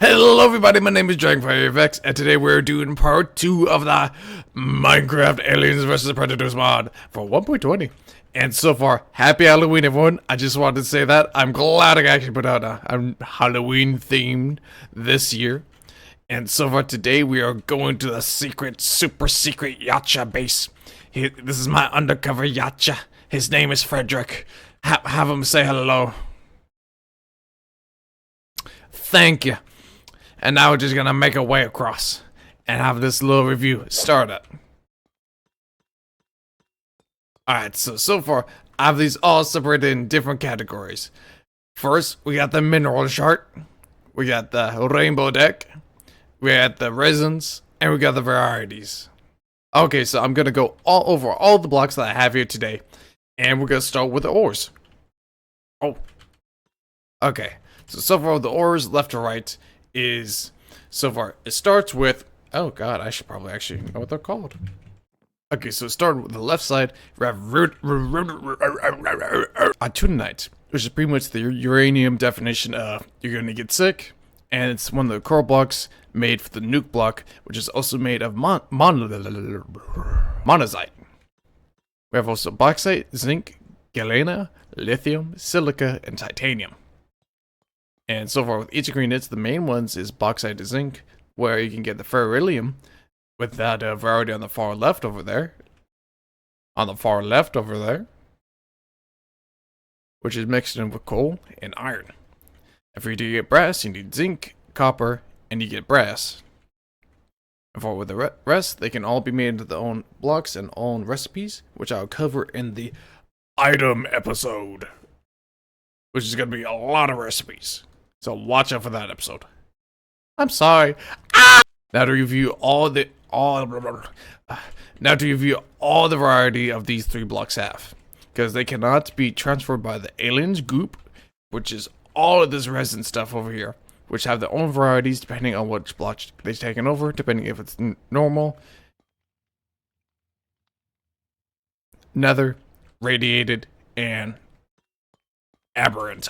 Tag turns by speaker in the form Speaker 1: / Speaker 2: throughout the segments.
Speaker 1: Hello everybody, my name is DragonFireFX, and today we're doing part 2 of the Minecraft Aliens vs Predators mod for 1.20. And so far, happy Halloween everyone. I just wanted to say that. I'm glad I actually put out a Halloween themed this year. And so far today we are going to the super secret Yacha base. This is my undercover Yacha. His name is Frederick. Have him say hello. Thank you. And now we're just gonna make our way across and have this little review started. Alright, so far I have these all separated in different categories. First, we got the mineral chart, we got the rainbow deck, we got the resins, and we got the varieties. Okay, so I'm gonna go all over all the blocks that I have here today, and we're gonna start with the ores. Oh, okay. So far with the ores, left to right, is so far it starts with, oh god, I should probably actually know what they're called. Okay, so starting with the left side, we have Atunite, which is pretty much the uranium definition of you're gonna get sick, and it's one of the core blocks made for the nuke block, which is also made of monazite. We have also bauxite, zinc, galena, lithium, silica, and titanium. And so far with each ingredients, the main ones is bauxite to zinc, where you can get the beryllium with that variety on the far left over there. Which is mixed in with coal and iron. If you do get brass, you need zinc, copper, and you get brass. And for with the rest, they can all be made into their own blocks and own recipes, which I'll cover in the item episode. Which is going to be a lot of recipes. So watch out for that episode. I'm sorry. Now to review all the variety of these three blocks have, because they cannot be transferred by the aliens goop, which is all of this resin stuff over here, which have their own varieties depending on which block they've taken over, depending if it's normal, nether, radiated, and aberrant.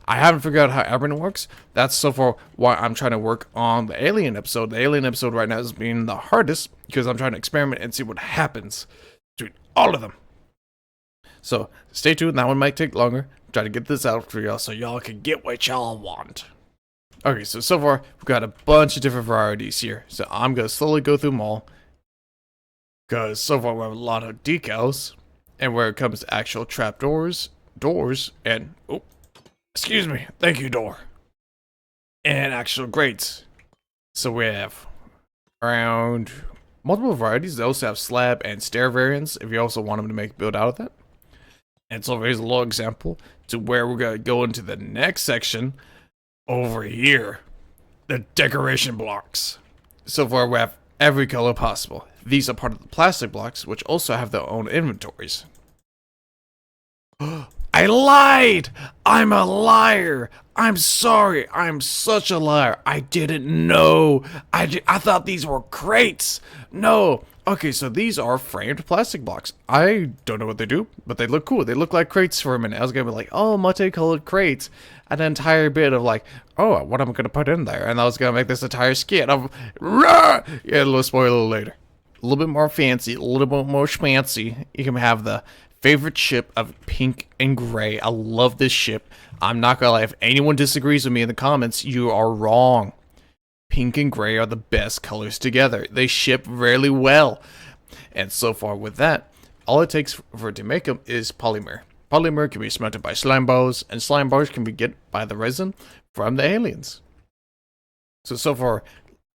Speaker 1: I haven't figured out how aberrant works. That's so far why I'm trying to work on the alien episode. The alien episode right now is being the hardest because I'm trying to experiment and see what happens to all of them. So stay tuned. That one might take longer. Try to get this out for y'all so y'all can get what y'all want. Okay, so far we've got a bunch of different varieties here. So I'm gonna slowly go through them all, because so far we have a lot of decals, and where it comes to actual trapdoors, and oh, excuse me, thank you, door, and actual grates. So we have around multiple varieties. They also have slab and stair variants if you also want them to build out of that. And so here's a little example to where we're gonna go into the next section over here, the decoration blocks. So far we have every color possible. These are part of the plastic blocks, which also have their own inventories. I lied! I'm a liar! I'm sorry, I'm such a liar. I didn't know. I thought these were crates. No. Okay, so these are framed plastic blocks. I don't know what they do, but they look cool. They look like crates for a minute. I was gonna be like, oh, multicolored crates. An entire bit of like, oh, what am I gonna put in there? And I was gonna make this entire skit of, rah! Yeah, a little spoiler later. A little bit more fancy, a little bit more schmancy. You can have the favorite ship of pink and gray. I love this ship. I'm not gonna lie, if anyone disagrees with me in the comments, you are wrong. Pink and gray are the best colors together. They ship really well. And so far with that, all it takes for it to make them is polymer. Polymer can be smelted by slime balls, and slime balls can be get by the resin from the aliens. So far,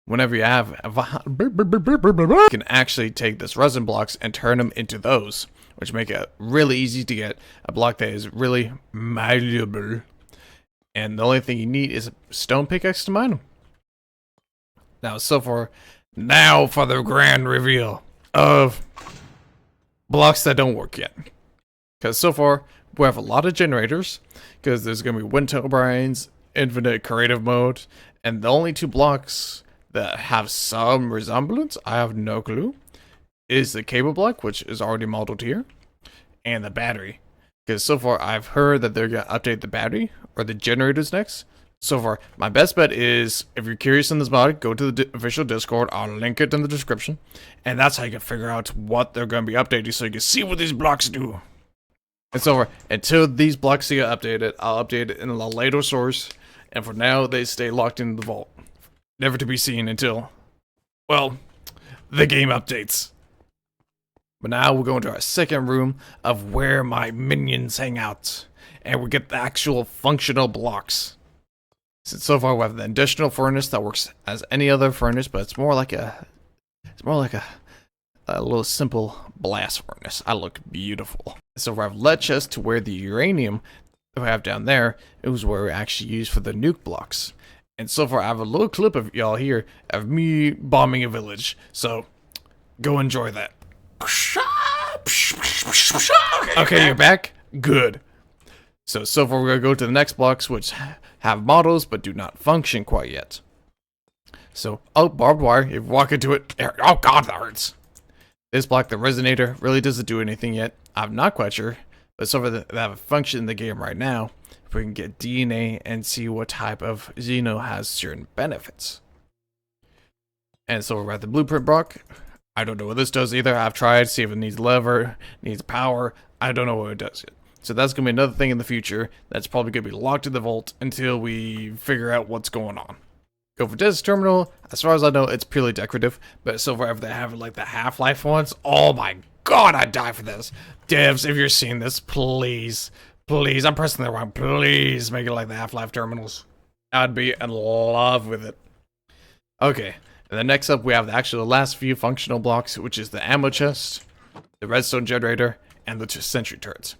Speaker 1: whenever you have you can actually take this resin blocks and turn them into those, which make it really easy to get a block that is really malleable. And the only thing you need is a stone pickaxe to mine them. Now, so far, now for the grand reveal of blocks that don't work yet. Because so far, we have a lot of generators, because there's going to be wind turbines, infinite creative mode, and the only two blocks that have some resemblance, I have no clue, is the cable block, which is already modeled here, and the battery. Because so far I've heard that they're going to update the battery, or the generators next, So far, my best bet is, if you're curious in this mod, go to the official Discord. I'll link it in the description. And that's how you can figure out what they're going to be updating, so you can see what these blocks do. And so far, until these blocks get updated, I'll update it in a later source. And for now, they stay locked in the vault. Never to be seen until, well, the game updates. But now we're going to our second room of where my minions hang out. And we get the actual functional blocks. Since so far we have the industrial furnace that works as any other furnace, but it's more like a little simple blast furnace. I look beautiful. So we have lead chest to where the uranium that we have down there is where we actually use for the nuke blocks. And so far I have a little clip of y'all here of me bombing a village. So go enjoy that. Okay, you're back? Good. So far we're going to go to the next blocks, which have models but do not function quite yet. So, oh, barbed wire, if you walk into it, oh god, that hurts. This block, the resonator, really doesn't do anything yet. I'm not quite sure, but so far they have a function in the game right now. If we can get DNA and see what type of Xeno has certain benefits. And so we're at the blueprint block. I don't know what this does either. I've tried, see if it needs lever, needs power. I don't know what it does yet. So that's going to be another thing in the future that's probably going to be locked in the vault until we figure out what's going on. Go for Desert Terminal. As far as I know, it's purely decorative. But so far, if they have like the Half-Life ones, oh my god, I'd die for this. Devs, if you're seeing this, please, please, I'm pressing the wrong, please make it like the Half-Life terminals. I'd be in love with it. Okay, and then next up, we have the actual last few functional blocks, which is the ammo chest, the redstone generator, and the sentry turrets.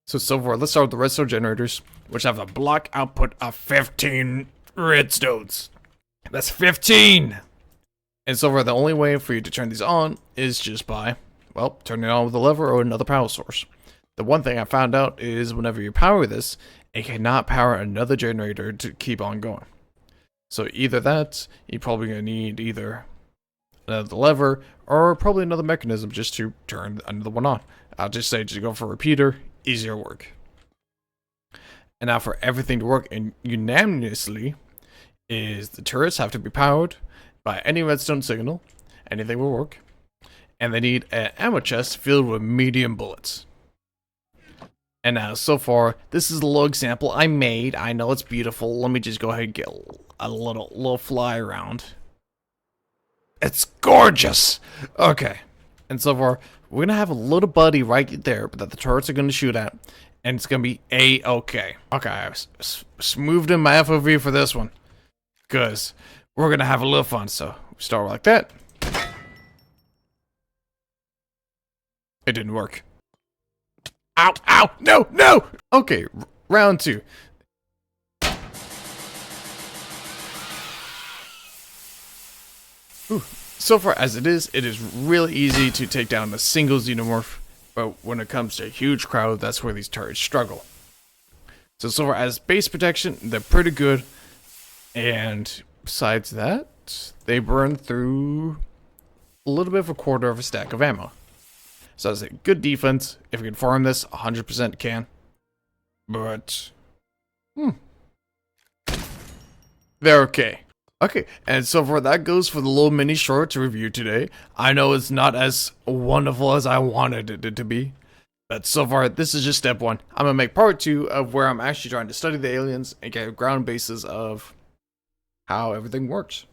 Speaker 1: So far, let's start with the redstone generators, which have a block output of 15 redstones. That's 15! And so far, the only way for you to turn these on is just by, well, turning it on with a lever or another power source. The one thing I found out is whenever you power this, it cannot power another generator to keep on going. So either that, you're probably going to need either another lever or probably another mechanism just to turn another one on. I'll just say just go for a repeater. Easier work. And now for everything to work unanimously is the turrets have to be powered by any redstone signal. Anything will work. And they need an ammo chest filled with medium bullets. And now so far, this is a little example I made. I know it's beautiful. Let me just go ahead and get a little fly around. It's gorgeous. Okay. And so far, we're going to have a little buddy right there that the turrets are going to shoot at. And it's going to be A-okay. Okay, I've smoothed in my FOV for this one. Because we're going to have a little fun. So, we start like that. It didn't work. Ow, ow, no, no! Okay, round two. Ooh. So far as it is really easy to take down a single xenomorph, but when it comes to a huge crowd, that's where these turrets struggle. So far as base protection, they're pretty good, and besides that, they burn through a little bit of a quarter of a stack of ammo. So that's a good defense. If we can farm this, 100% can. But, they're okay. Okay, and so far that goes for the little mini short to review today. I know it's not as wonderful as I wanted it to be, but so far this is just step one. I'm going to make part two of where I'm actually trying to study the aliens and get a ground basis of how everything works.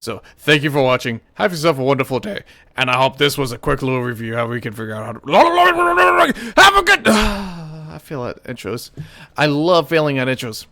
Speaker 1: So, thank you for watching, have yourself a wonderful day, and I hope this was a quick little review how we can figure out how to... Have a good... I feel at intros. I love failing at intros.